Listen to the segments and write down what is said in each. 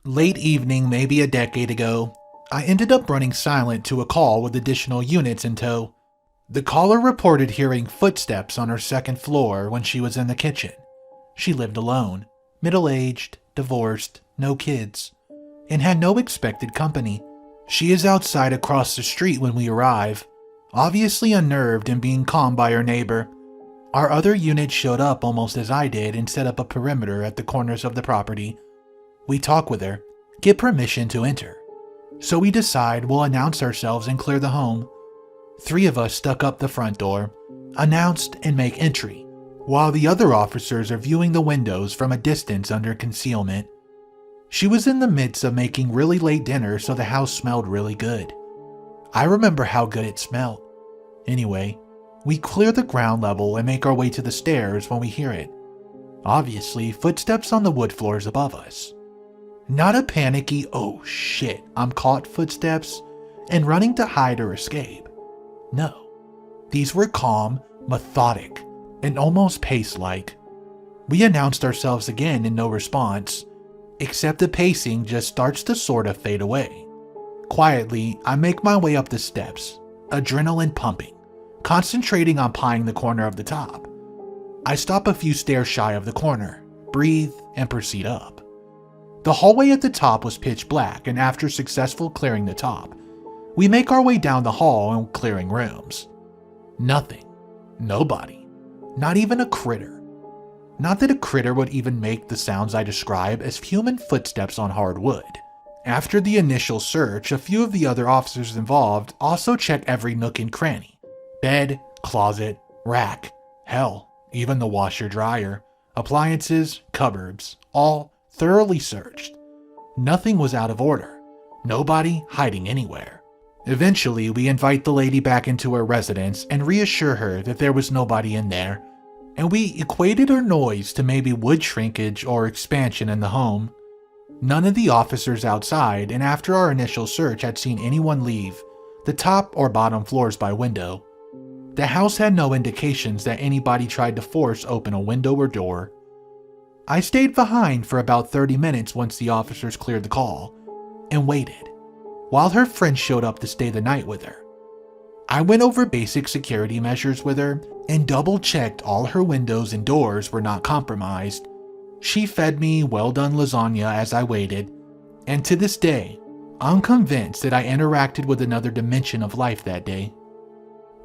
Late evening, maybe a decade ago, I ended up running silent to a call with additional units in tow. The caller reported hearing footsteps on her second floor when she was in the kitchen. She lived alone, middle-aged, divorced, no kids, and had no expected company. She is outside across the street when we arrive, obviously unnerved and being calmed by her neighbor. Our other unit showed up almost as I did and set up a perimeter at the corners of the property. We talk with her, get permission to enter. So we decide we'll announce ourselves and clear the home. 3 of us stuck up the front door, announced and make entry, while the other officers are viewing the windows from a distance under concealment. She was in the midst of making really late dinner, so the house smelled really good. I remember how good it smelled. Anyway, we clear the ground level and make our way to the stairs when we hear it. Obviously, footsteps on the wood floors above us. Not a panicky, oh shit, I'm caught footsteps and running to hide or escape. No, these were calm, methodic, and almost pace-like. We announced ourselves again and no response, except the pacing just starts to sort of fade away. Quietly, I make my way up the steps, adrenaline pumping, concentrating on pieing the corner of the top. I stop a few stairs shy of the corner, breathe, and proceed up. The hallway at the top was pitch black, and after successful clearing the top, we make our way down the hall and clearing rooms. Nothing. Nobody. Not even a critter. Not that a critter would even make the sounds I describe as human footsteps on hard wood. After the initial search, a few of the other officers involved also check every nook and cranny. Bed, closet, rack, hell, even the washer-dryer, appliances, cupboards, all thoroughly searched. Nothing was out of order. Nobody hiding anywhere. Eventually, we invite the lady back into her residence and reassure her that there was nobody in there, and we equated her noise to maybe wood shrinkage or expansion in the home. None of the officers outside, and after our initial search, had seen anyone leave the top or bottom floors by window. The house had no indications that anybody tried to force open a window or door. I stayed behind for about 30 minutes once the officers cleared the call, and waited, while her friend showed up to stay the night with her. I went over basic security measures with her and double-checked all her windows and doors were not compromised. She fed me well-done lasagna as I waited, and to this day, I'm convinced that I interacted with another dimension of life that day.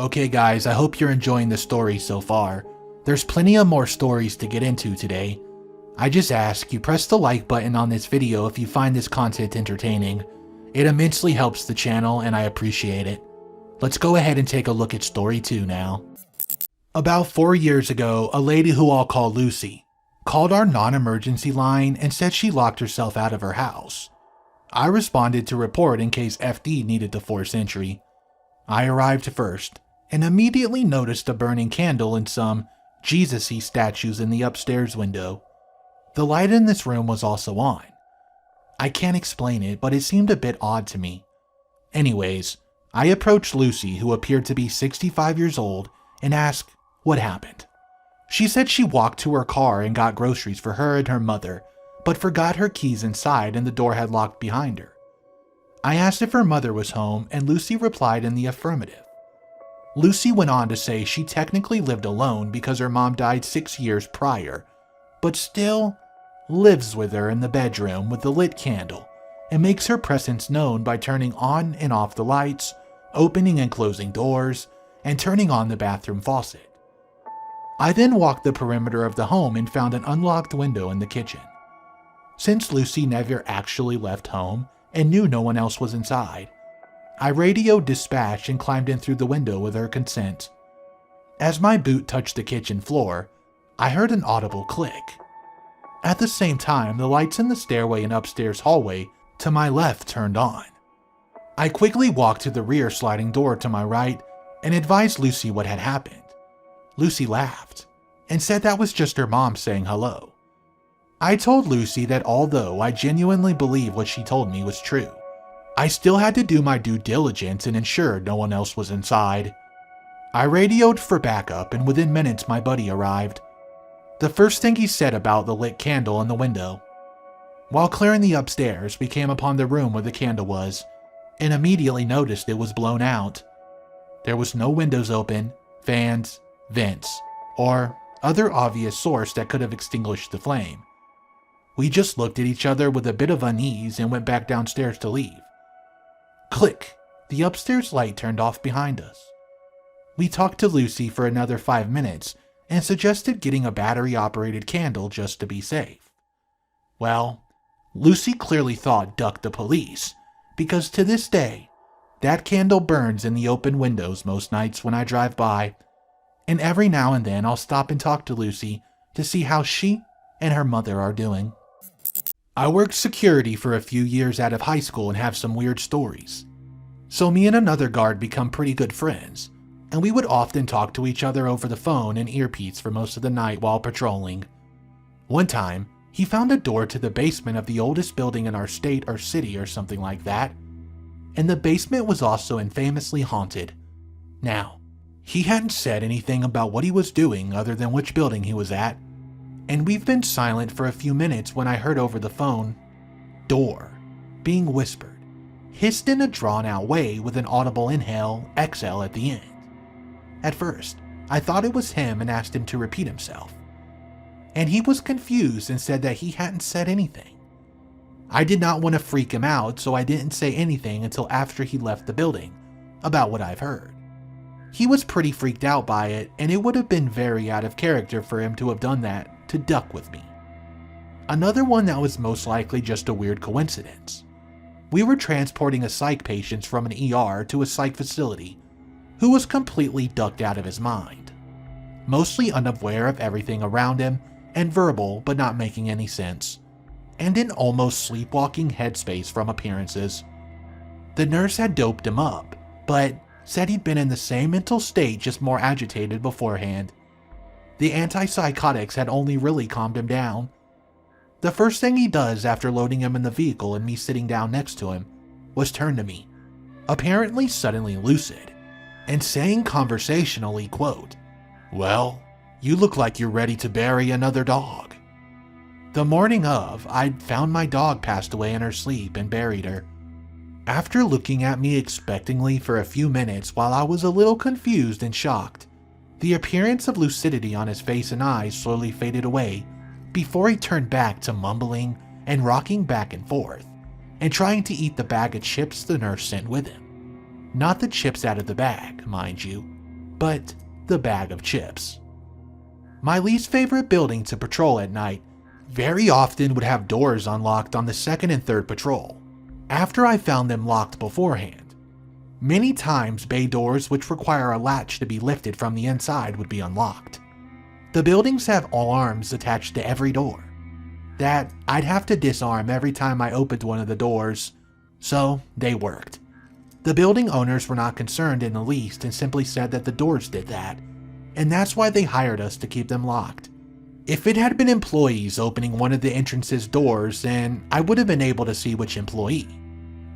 Okay guys, I hope you're enjoying the story so far. There's plenty of more stories to get into today. I just ask you press the like button on this video if you find this content entertaining. It immensely helps the channel and I appreciate it. Let's go ahead and take a look at story 2 now. About 4 years ago, a lady who I'll call Lucy called our non-emergency line and said she locked herself out of her house. I responded to report in case FD needed to force entry. I arrived first and immediately noticed a burning candle and some Jesus-y statues in the upstairs window. The light in this room was also on. I can't explain it, but it seemed a bit odd to me. Anyways, I approached Lucy, who appeared to be 65 years old, and asked what happened. She said she walked to her car and got groceries for her and her mother, but forgot her keys inside and the door had locked behind her. I asked if her mother was home, and Lucy replied in the affirmative. Lucy went on to say she technically lived alone because her mom died 6 years prior, but still lives with her in the bedroom with the lit candle and makes her presence known by turning on and off the lights, opening and closing doors, and turning on the bathroom faucet. I then walked the perimeter of the home and found an unlocked window in the kitchen. Since Lucy never actually left home and knew no one else was inside, I radioed dispatch and climbed in through the window with her consent. As my boot touched the kitchen floor, I heard an audible click. At the same time, the lights in the stairway and upstairs hallway to my left turned on. I quickly walked to the rear sliding door to my right and advised Lucy what had happened. Lucy laughed and said that was just her mom saying hello. I told Lucy that although I genuinely believe what she told me was true, I still had to do my due diligence and ensure no one else was inside. I radioed for backup, and within minutes my buddy arrived. The first thing he said about the lit candle in the window: While clearing the upstairs, we came upon the room where the candle was, and immediately noticed it was blown out. There was no windows open, fans, vents, or other obvious source that could have extinguished the flame. We just looked at each other with a bit of unease and went back downstairs to leave. Click! The upstairs light turned off behind us. We talked to Lucy for another 5 minutes and suggested getting a battery-operated candle just to be safe. Well, Lucy clearly thought duck the police, because to this day, that candle burns in the open windows most nights when I drive by, and every now and then I'll stop and talk to Lucy to see how she and her mother are doing. I worked security for a few years out of high school and have some weird stories. So me and another guard become pretty good friends, and we would often talk to each other over the phone and earpiece for most of the night while patrolling. One time, he found a door to the basement of the oldest building in our state or city or something like that, and the basement was also infamously haunted. Now, he hadn't said anything about what he was doing other than which building he was at, and we've been silent for a few minutes when I heard over the phone, "door," being whispered, hissed in a drawn-out way with an audible inhale, exhale at the end. At first, I thought it was him and asked him to repeat himself. And he was confused and said that he hadn't said anything. I did not want to freak him out, so I didn't say anything until after he left the building about what I've heard. He was pretty freaked out by it, and it would have been very out of character for him to have done that to duck with me. Another one that was most likely just a weird coincidence. We were transporting a psych patient from an ER to a psych facility who was completely ducked out of his mind, mostly unaware of everything around him and verbal but not making any sense, and in almost sleepwalking headspace from appearances. The nurse had doped him up, but said he'd been in the same mental state, just more agitated beforehand. The antipsychotics had only really calmed him down. The first thing he does after loading him in the vehicle and me sitting down next to him was turn to me, apparently suddenly lucid, and saying conversationally, quote, "Well, you look like you're ready to bury another dog." The morning of, I'd found my dog passed away in her sleep and buried her. After looking at me expectantly for a few minutes while I was a little confused and shocked, the appearance of lucidity on his face and eyes slowly faded away before he turned back to mumbling and rocking back and forth, and trying to eat the bag of chips the nurse sent with him. Not the chips out of the bag, mind you, but the bag of chips. My least favorite building to patrol at night very often would have doors unlocked on the second and third patrol, after I found them locked beforehand. Many times bay doors which require a latch to be lifted from the inside would be unlocked. The buildings have alarms attached to every door that I'd have to disarm every time I opened one of the doors, so they worked. The building owners were not concerned in the least and simply said that the doors did that, and that's why they hired us to keep them locked. If it had been employees opening one of the entrance's doors, then I would have been able to see which employee,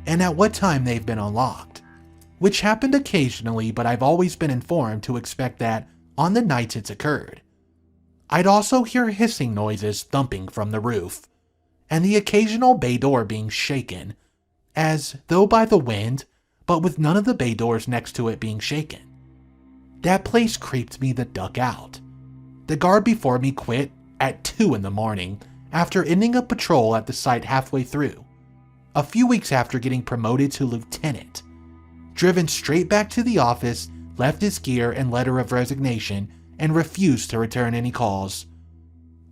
and at what time they've been unlocked, which happened occasionally, but I've always been informed to expect that on the nights it's occurred. I'd also hear hissing noises thumping from the roof, and the occasional bay door being shaken, as though by the wind, but with none of the bay doors next to it being shaken. That place creeped me the duck out. The guard before me quit at 2 in the morning after ending a patrol at the site halfway through, a few weeks after getting promoted to lieutenant. Driven straight back to the office, left his gear and letter of resignation, and refused to return any calls.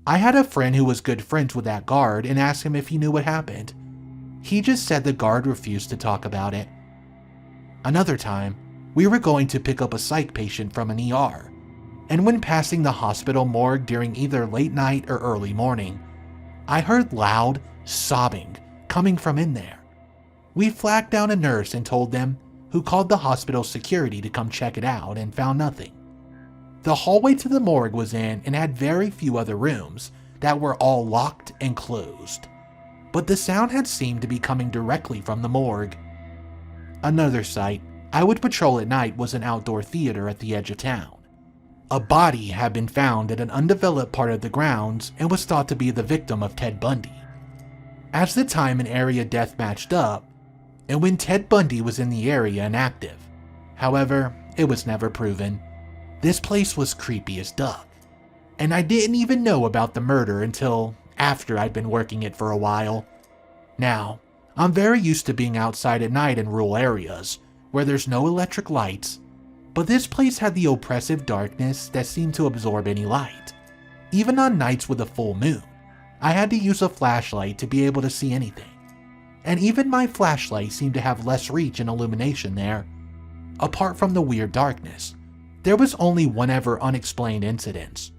I had a friend who was good friends with that guard and asked him if he knew what happened. He just said the guard refused to talk about it. Another time, we were going to pick up a psych patient from an ER, and when passing the hospital morgue during either late night or early morning, I heard loud sobbing coming from in there. We flagged down a nurse and told them, who called the hospital security to come check it out, and found nothing. The hallway to the morgue was in and had very few other rooms that were all locked and closed, but the sound had seemed to be coming directly from the morgue. Another site I would patrol at night was an outdoor theater at the edge of town. A body had been found at an undeveloped part of the grounds and was thought to be the victim of Ted Bundy. as the time and area death matched up, and when Ted Bundy was in the area and active. However, it was never proven. This place was creepy as duck, and I didn't even know about the murder until after I'd been working it for a while. Now, I'm very used to being outside at night in rural areas, where there's no electric lights, but this place had the oppressive darkness that seemed to absorb any light. Even on nights with a full moon, I had to use a flashlight to be able to see anything. And even my flashlight seemed to have less reach and illumination there. Apart from the weird darkness, there was only one ever unexplained incident.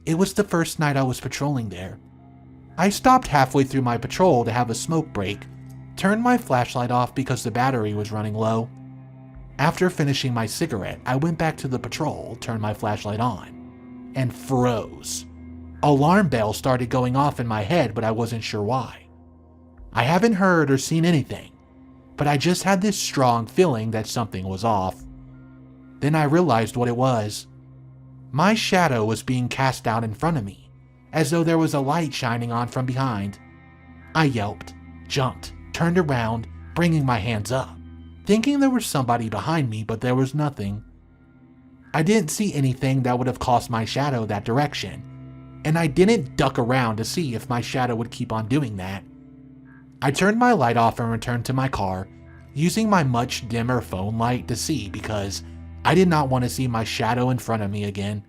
It was the first night I was patrolling there. I stopped halfway through my patrol to have a smoke break, turned my flashlight off because the battery was running low. After finishing my cigarette, I went back to the patrol, turned my flashlight on, and froze. Alarm bells started going off in my head, but I wasn't sure why. I haven't heard or seen anything, but I just had this strong feeling that something was off. Then I realized what it was. My shadow was being cast out in front of me, as though there was a light shining on from behind. I yelped, jumped, turned around, bringing my hands up, thinking there was somebody behind me, but there was nothing. I didn't see anything that would have caused my shadow that direction, and I didn't duck around to see if my shadow would keep on doing that. I turned my light off and returned to my car, using my much dimmer phone light to see because I did not want to see my shadow in front of me again.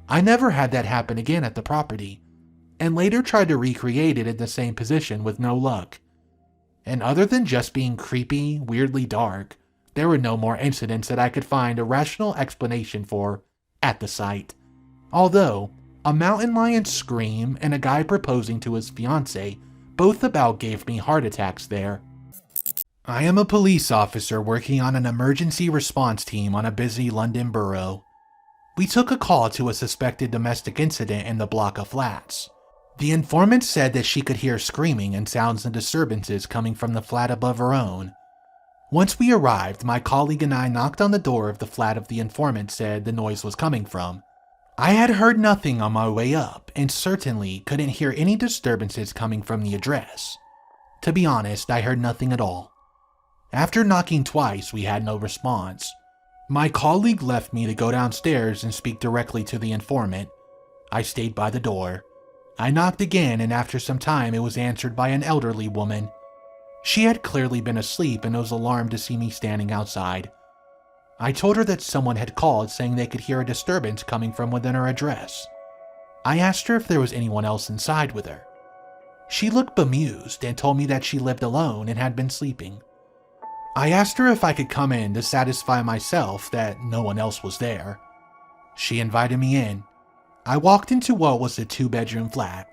I never had that happen again at the property, and later tried to recreate it in the same position with no luck. And other than just being creepy, weirdly dark, there were no more incidents that I could find a rational explanation for at the site. Although, a mountain lion's scream and a guy proposing to his fiancée both about gave me heart attacks there. I am a police officer working on an emergency response team on a busy London borough. We took a call to a suspected domestic incident in the block of flats. The informant said that she could hear screaming and sounds and disturbances coming from the flat above her own. Once we arrived, my colleague and I knocked on the door of the flat of the informant said the noise was coming from. I had heard nothing on my way up and certainly couldn't hear any disturbances coming from the address. To be honest, I heard nothing at all. After knocking twice, we had no response. My colleague left me to go downstairs and speak directly to the informant. I stayed by the door. I knocked again, and after some time it was answered by an elderly woman. She had clearly been asleep and was alarmed to see me standing outside. I told her that someone had called saying they could hear a disturbance coming from within her address. I asked her if there was anyone else inside with her. She looked bemused and told me that she lived alone and had been sleeping. I asked her if I could come in to satisfy myself that no one else was there. She invited me in. I walked into what was a 2-bedroom flat.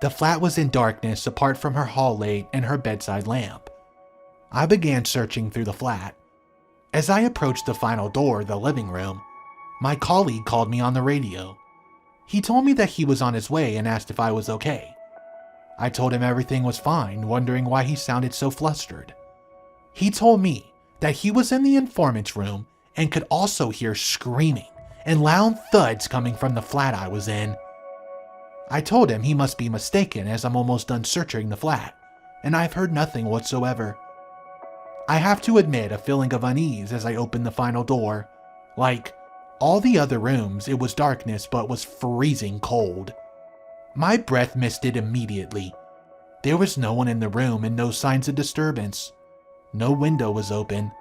The flat was in darkness apart from her hall light and her bedside lamp. I began searching through the flat. As I approached the final door, the living room, my colleague called me on the radio. He told me that he was on his way and asked if I was okay. I told him everything was fine, wondering why he sounded so flustered. He told me that he was in the informant's room and could also hear screaming and loud thuds coming from the flat I was in. I told him he must be mistaken as I'm almost done searching the flat, and I've heard nothing whatsoever. I have to admit a feeling of unease as I opened the final door. Like all the other rooms, it was darkness but was freezing cold. My breath misted immediately. There was no one in the room and no signs of disturbance. No window was open.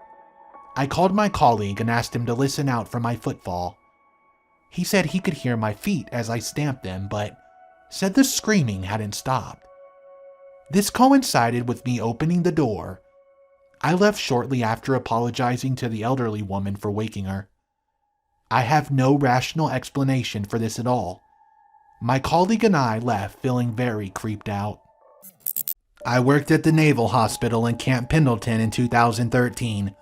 I called my colleague and asked him to listen out for my footfall. He said he could hear my feet as I stamped them, but said the screaming hadn't stopped. This coincided with me opening the door. I left shortly after apologizing to the elderly woman for waking her. I have no rational explanation for this at all. My colleague and I left feeling very creeped out. I worked at the Naval Hospital in Camp Pendleton in 2013.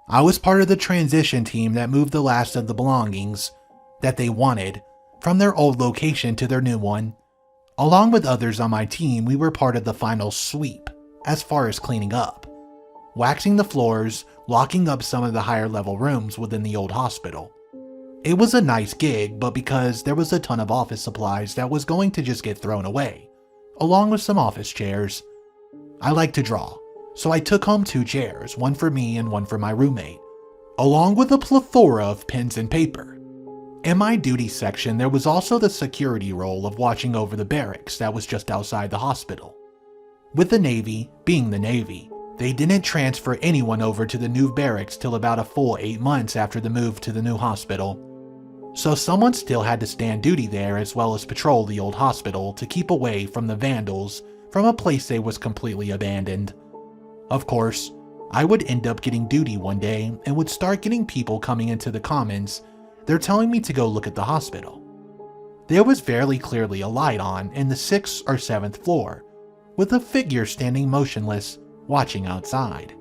I was part of the transition team that moved the last of the belongings that they wanted from their old location to their new one. Along with others on my team, we were part of the final sweep as far as cleaning up, waxing the floors, locking up some of the higher level rooms within the old hospital. It was a nice gig, but because there was a ton of office supplies that was going to just get thrown away, along with some office chairs. I like to draw, so I took home 2 chairs, one for me and one for my roommate, along with a plethora of pens and paper. In my duty section, there was also the security role of watching over the barracks that was just outside the hospital. With the Navy being the Navy, they didn't transfer anyone over to the new barracks till about a full 8 months after the move to the new hospital. So someone still had to stand duty there as well as patrol the old hospital to keep away from the vandals from a place they was completely abandoned. Of course, I would end up getting duty one day and would start getting people coming into the commons. They're telling me to go look at the hospital. There was very clearly a light on in the 6th or 7th floor, with a figure standing motionless, watching outside.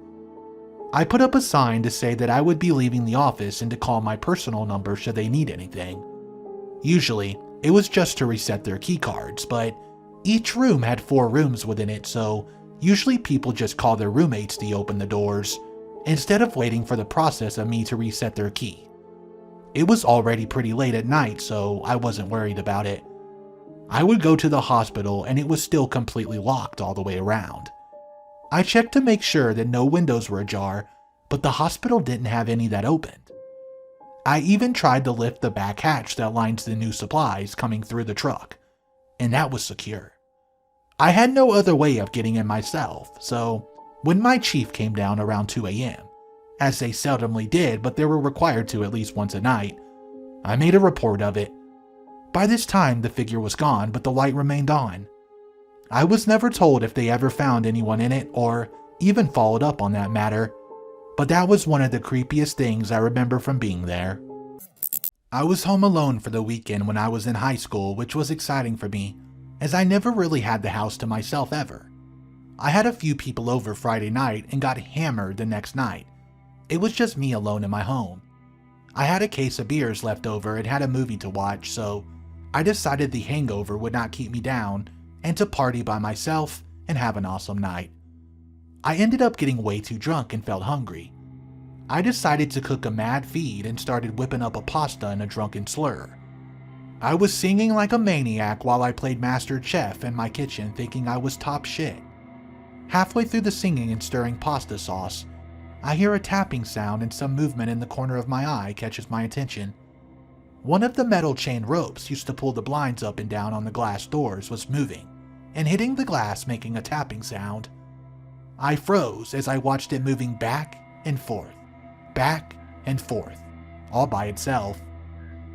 I put up a sign to say that I would be leaving the office and to call my personal number should they need anything. Usually, it was just to reset their key cards, but each room had 4 rooms within it, so usually people just call their roommates to open the doors, instead of waiting for the process of me to reset their key. It was already pretty late at night, so I wasn't worried about it. I would go to the hospital and it was still completely locked all the way around. I checked to make sure that no windows were ajar, but the hospital didn't have any that opened. I even tried to lift the back hatch that lines the new supplies coming through the truck, and that was secure. I had no other way of getting in myself, so when my chief came down around 2 a.m., as they seldomly did but they were required to at least once a night, I made a report of it. By this time the figure was gone, but the light remained on. I was never told if they ever found anyone in it or even followed up on that matter, but that was one of the creepiest things I remember from being there. I was home alone for the weekend when I was in high school, which was exciting for me, as I never really had the house to myself ever. I had a few people over Friday night and got hammered the next night. It was just me alone in my home. I had a case of beers left over and had a movie to watch, so I decided the hangover would not keep me down and to party by myself and have an awesome night. I ended up getting way too drunk and felt hungry. I decided to cook a mad feed and started whipping up a pasta in a drunken slur. I was singing like a maniac while I played Master Chef in my kitchen, thinking I was top shit. Halfway through the singing and stirring pasta sauce, I hear a tapping sound and some movement in the corner of my eye catches my attention. One of the metal chain ropes used to pull the blinds up and down on the glass doors was moving and hitting the glass, making a tapping sound. I froze as I watched it moving back and forth, all by itself.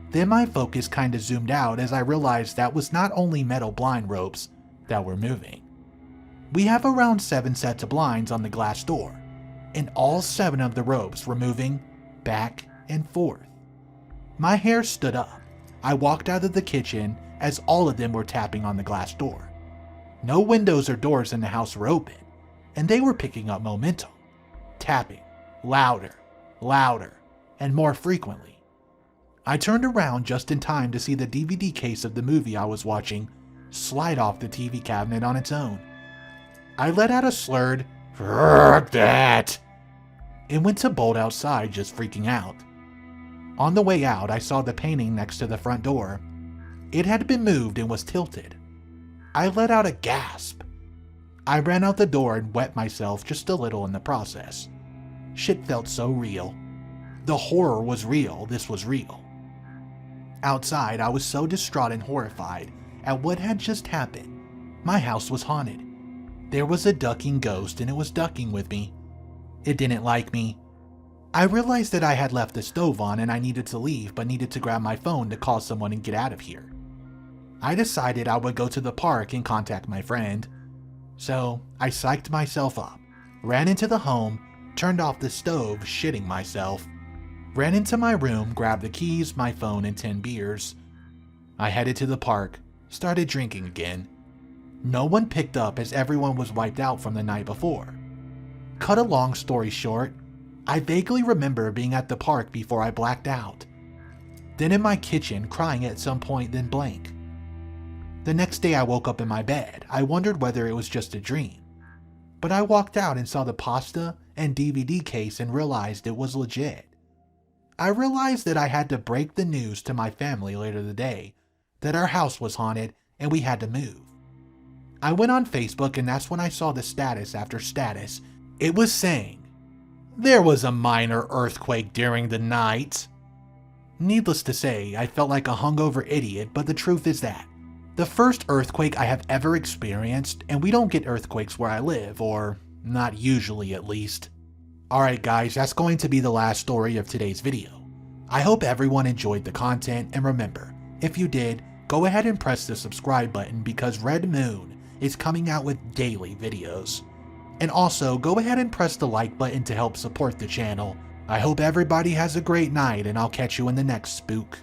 Then my focus kinda zoomed out as I realized that was not only metal blind ropes that were moving. We have around 7 sets of blinds on the glass door, and all 7 of the ropes were moving back and forth. My hair stood up. I walked out of the kitchen as all of them were tapping on the glass door. No windows or doors in the house were open, and they were picking up momentum, tapping louder, and more frequently. I turned around just in time to see the DVD case of the movie I was watching slide off the TV cabinet on its own. I let out a slurred, "Fuck that," and went to bolt outside, just freaking out. On the way out, I saw the painting next to the front door. It had been moved and was tilted. I let out a gasp. I ran out the door and wet myself just a little in the process. Shit felt so real. The horror was real, this was real. Outside, I was so distraught and horrified at what had just happened. My house was haunted. There was a ducking ghost and it was ducking with me. It didn't like me. I realized that I had left the stove on and I needed to leave, but needed to grab my phone to call someone and get out of here. I decided I would go to the park and contact my friend. So I psyched myself up, ran into the home, turned off the stove, shitting myself, ran into my room, grabbed the keys, my phone, and 10 beers. I headed to the park, started drinking again. No one picked up as everyone was wiped out from the night before. Cut a long story short, I vaguely remember being at the park before I blacked out. Then in my kitchen, crying at some point, then blank. The next day I woke up in my bed. I wondered whether it was just a dream. But I walked out and saw the pasta and DVD case and realized it was legit. I realized that I had to break the news to my family later the day that our house was haunted and we had to move. I went on Facebook and that's when I saw the status after status. It was saying, "There was a minor earthquake during the night." Needless to say, I felt like a hungover idiot, but the truth is that the first earthquake I have ever experienced, and we don't get earthquakes where I live, or not usually at least. Alright guys, that's going to be the last story of today's video. I hope everyone enjoyed the content, and remember, if you did, go ahead and press the subscribe button because Red Moon is coming out with daily videos. And also, go ahead and press the like button to help support the channel. I hope everybody has a great night and I'll catch you in the next spook.